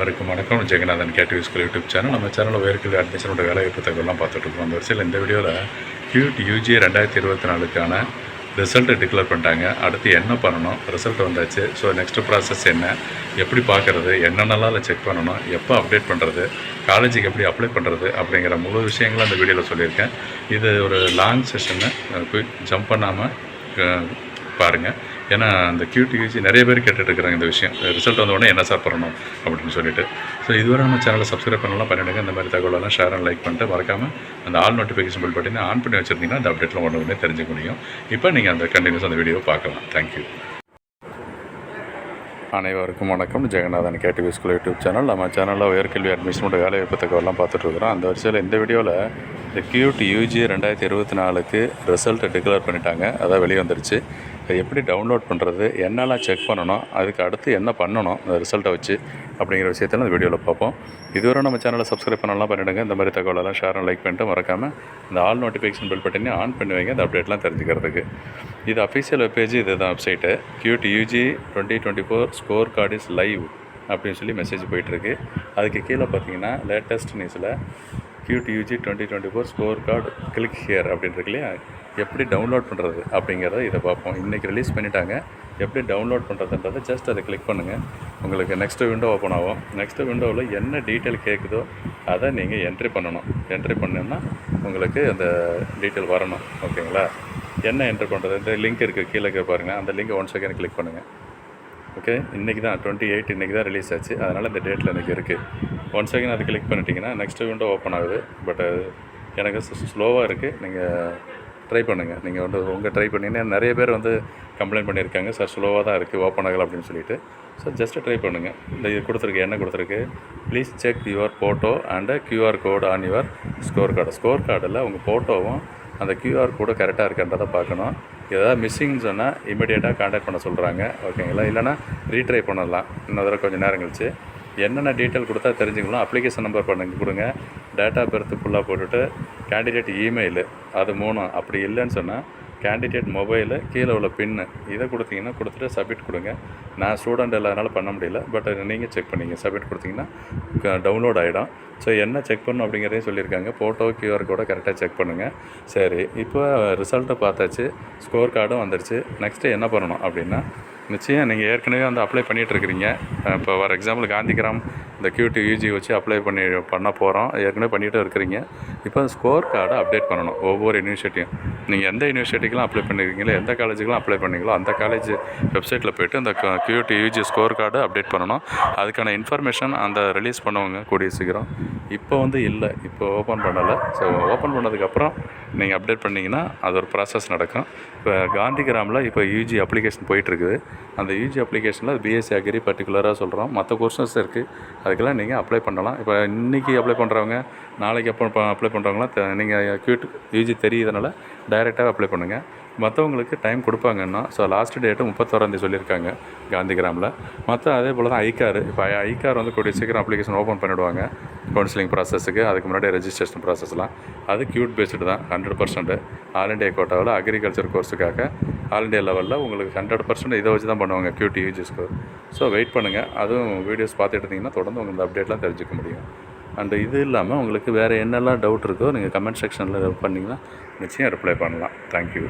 அனைவருக்கும் வணக்கம். Jeganathan KTV school YouTube channel. நம்ம சேனலில் உயர்கல்வி அட்மிஷனோட வேலைவாய்ப்பு தகவலாம் பார்த்துட்ருக்கோம். அந்த வரிசையில் இந்த வீடியோவில் கியூட் யூஜி 2024க்கான ரிசல்ட்டை டிக்ளேர் பண்ணிட்டாங்க. அடுத்து என்ன பண்ணணும், ரிசல்ட் வந்தாச்சு. ஸோ நெக்ஸ்ட்டு ப்ராசஸ் என்ன, எப்படி பார்க்குறது, என்னென்னலாம் அதில் செக் பண்ணணும், எப்போ அப்டேட் பண்ணுறது, காலேஜுக்கு எப்படி அப்ளை பண்ணுறது அப்படிங்கிற முழு விஷயங்களும் அந்த வீடியோவில் சொல்லியிருக்கேன். இது ஒரு லாங் செஷன்னு, குயிக் ஜம்ப் பண்ணாமல் பாருங்கள். ஏன்னா அந்த கியூட் யூஜி நிறைய பேர் கேட்டுட்ருக்குறாங்க இந்த விஷயம். ரிசல்ட் வந்த உடனே என்ன சார் பண்ணணும் அப்படின்னு சொல்லிட்டு. ஸோ இதுவரை நம்ம சேனலை சப்ஸ்கிரைப் பண்ணலாம் பண்ணிவிடுங்க. இந்த மாதிரி தகவலெல்லாம் ஷேர் அண்ட் லைக் பண்ணிட்டு மறக்காமல் அந்த ஆல் நோட்டிஃபிகேஷன் பில் பட்டினா ஆன் பண்ணி வச்சுருந்தீங்கன்னா அந்த அப்டேட்லாம் உடனே தெரிஞ்சுக்க முடியும். இப்போ நீங்கள் அந்த கண்டினியூஸ் அந்த வீடியோவை பார்க்கலாம். தேங்க்யூ. அனைவருக்கும் வணக்கம். Jeganathan KTV school YouTube channel. நம்ம சேனலில் உயர்கல்வி அட்மிஷனோட வேலைவாய்ப்பு தகவலாம் பார்த்துட்ருக்குறோம். அந்த வரிசையில் இந்த வீடியோவில் இந்த கியூட் யூஜி 2024க்கு ரிசல்ட்டை டிக்ளேர் பண்ணிட்டாங்க. அதான் வெளியே வந்துருச்சு. அதை எப்படி டவுன்லோட் பண்ணுறது, என்னெல்லாம் செக் பண்ணணும், அதுக்கு அடுத்து என்ன பண்ணணும் அந்த ரிசல்ட்டை வச்சு அப்படிங்கிற விஷயத்தில் இந்த வீடியோவில் பார்ப்போம். இதுவரை நம்ம சேனலை சப்ஸ்கிரைப் பண்ணலாம் பண்ணிவிடுங்க. இந்த மாதிரி தகவலெல்லாம் ஷேர் அண்ட் லைக் பண்ணிட்டு மறக்காமல் இந்த ஆல் நோட்டிஃபிகேஷன் பில் பட்டனே ஆன் பண்ணி வைங்க, அந்த அப்டேட்லாம் தெரிஞ்சுக்கிறதுக்கு. இது அஃபிஷியல் வெப்பேஜ், இது தான் website. Cute UG 2024 score card is live அப்படின்னு சொல்லி மெசேஜ் போயிட்டுருக்கு. அதுக்கு கீழே பார்த்தீங்கன்னா லேட்டஸ்ட் நியூஸில் cute UG 2024 score card click here அப்படின்னு இருக்கு இல்லையா, எப்படி டவுன்லோட் பண்ணுறது அப்படிங்கிறத இதை பார்ப்போம். இன்றைக்கி ரிலீஸ் பண்ணிட்டாங்க. எப்படி டவுன்லோட் பண்ணுறதுன்றதை ஜஸ்ட் அதை கிளிக் பண்ணுங்கள். உங்களுக்கு நெக்ஸ்ட்டு விண்டோ ஓப்பன் ஆகும். நெக்ஸ்ட்டு விண்டோவில் என்ன டீட்டெயில் கேட்குதோ அதை நீங்கள் என்ட்ரி பண்ணணும். என்ட்ரி பண்ணோன்னா உங்களுக்கு அந்த டீட்டெயில் வரணும். ஓகேங்களா? என்ன என்ட்ரி பண்ணுறது, இந்த லிங்க் இருக்குது கீழே பாருங்கள். அந்த லிங்கை 1 செகண்ட் கிளிக் பண்ணுங்கள். ஓகே, இன்றைக்கி தான் 28 இன்றைக்கி தான் ரிலீஸ் ஆச்சு. அதனால் இந்த டேட்டில் எனக்கு இருக்குது. 1 செகண்ட் அதை கிளிக் பண்ணிட்டீங்கன்னா நெக்ஸ்ட்டு விண்டோ ஓப்பன் ஆகுது. பட் எனக்கு ஸ்லோவாக இருக்குது. நீங்கள் ட்ரை பண்ணுங்கள். நீங்கள் உங்கள் ட்ரை பண்ணிங்கன்னா நிறைய பேர் கம்ப்ளைண்ட் பண்ணியிருக்காங்க, சார் ஸ்லோவாக தான் இருக்குது, ஓப்பன் ஆகலை அப்படின்னு சொல்லிட்டு. ஸோ ஜஸ்ட்டு ட்ரை பண்ணுங்கள். இந்த இது கொடுத்துருக்கு, என்ன கொடுத்துருக்கு, please check your photo and QR code on your score card. Score கார்டில் உங்கள் ஃபோட்டோவும் அந்த QR கோடு கரெக்டாக இருக்கின்றதை பார்க்கணும். ஏதாவது மிஸ்ஸிங்னு சொன்னால் இமீடியட்டாக கான்டாக்ட் பண்ண சொல்கிறாங்க. ஓகேங்களா? இல்லைனா ரீட்ரை பண்ணலாம் இன்னொரு தடவை கொஞ்சம் நேரம் கழிச்சு. என்னென்ன டீட்டெயில் கொடுத்தா தெரிஞ்சுக்கலாம். அப்ளிகேஷன் நம்பர் கொடுங்க. டேட் ஆஃப் பர்த் ஃபுல்லாக போட்டுட்டு கேண்டிடேட் இமெயிலு அது 3. அப்படி இல்லைன்னு சொன்னால் கேண்டிடேட் மொபைலு, கீழே உள்ள பின்னு இதை கொடுத்தீங்கன்னா கொடுத்துட்டு சப்மிட் கொடுங்க. நான் ஸ்டூடெண்ட் இல்லாதனால பண்ண முடியல. பட் நீங்கள் செக் பண்ணிங்க. சப்மிட் கொடுத்தீங்கன்னா டவுன்லோட் ஆகிடும். ஸோ என்ன செக் பண்ணணும் அப்படிங்கிறதையும் சொல்லியிருக்காங்க. ஃபோட்டோ QR கோடை கரெக்டாக செக் பண்ணுங்கள். சரி, இப்போ ரிசல்ட்டை பார்த்தாச்சு, ஸ்கோர் கார்டும் வந்துடுச்சு. நெக்ஸ்ட்டு என்ன பண்ணணும் அப்படின்னா, நிச்சயம் நீங்கள் ஏற்கனவே அப்ளை பண்ணிகிட்ருக்கிறீங்க. இப்போ ஃபார் எக்ஸாம்பிள் காந்திகிராம் இந்த கியூட் யூஜி வச்சு அப்ளை பண்ண போகிறோம். ஏற்கனவே பண்ணிகிட்டு இருக்கிறீங்க. இப்போ ஸ்கோர் கார்டை அப்டேட் பண்ணணும். ஒவ்வொரு யூனிவர்சிட்டியும் நீங்கள் எந்த யூனிவர்சிட்டிக்கெலாம் அப்ளை பண்ணியிருக்கீங்களோ, எந்த காலேஜுக்கெலாம் அப்ளை பண்ணீங்களோ அந்த காலேஜ் வெப்சைட்டில் போய்ட்டு அந்த கியூட் யூஜி ஸ்கோர் கார்டை அப்டேட் பண்ணணும். அதுக்கான இன்ஃபர்மேஷன் அந்த ரிலீஸ் பண்ணுவாங்க கூடிய சீக்கிரம். இப்போ இல்லை, இப்போ ஓப்பன் பண்ணலை. ஸோ ஓப்பன் பண்ணதுக்கப்புறம் நீங்கள் அப்டேட் பண்ணிங்கன்னா அது ஒரு ப்ராசஸ் நடக்கும். இப்போ காந்திகிராமில் இப்போ யூஜி அப்ளிகேஷன் போயிட்டுருக்குது. அந்த யூஜி அப்ளிகேஷனில் பிஎஸ்சி அக்ரி பர்டிகுலராக சொல்கிறோம். மற்ற கோர்சஸ் இருக்குது, அதுக்கெல்லாம் நீங்கள் அப்ளை பண்ணலாம். இப்போ இன்றைக்கி அப்ளை பண்ணுறவங்க, நாளைக்கு அப்ளை பண்ணுறவங்களாம் நீங்கள் கியூட் யூஜி தெரியுதுனால டைரெக்டாக அப்ளை பண்ணுங்கள். மற்றவங்களுக்கு டைம் கொடுப்பாங்கன்னா, ஸோ லாஸ்ட் டேட்டு 31 சொல்லியிருக்காங்க காந்திகிராமில். மற்ற அதே போல் தான் ஐகார். இப்போ ஐகார் கூடிய சீக்கிரம் அப்ளிகேஷன் ஓப்பன் பண்ணிவிடுவாங்க கவுன்சிலிங் ப்ராசஸுக்கு. அதுக்கு முன்னாடி ரெஜிஸ்ட்ரேஷன் ப்ராசஸ்லாம் அது கியூட் பேஸ்டு தான். 100% ஆல் இண்டியா கோட்டாவில் அக்ரிகல்ச்சர் கோர்ஸுக்காக ஆல் இண்டியா லெவலில் உங்களுக்கு 100% இதை வச்சு தான் பண்ணுவாங்க CUET UG score. So wait பண்ணுங்கள். அதுவும் வீடியோஸ் பார்த்துட்டு இருந்தீங்கன்னா தொடர்ந்து உங்களுக்கு அப்டேட்லாம் தெரிஞ்சுக்க முடியும். அண்ட் இது இல்லாமல் உங்களுக்கு வேறு என்னெல்லாம் டவுட் இருக்கோ நீங்கள் கமெண்ட் செக்ஷனில் பண்ணிங்கன்னா நிச்சயம் ரிப்ளை பண்ணலாம். தேங்க்யூ.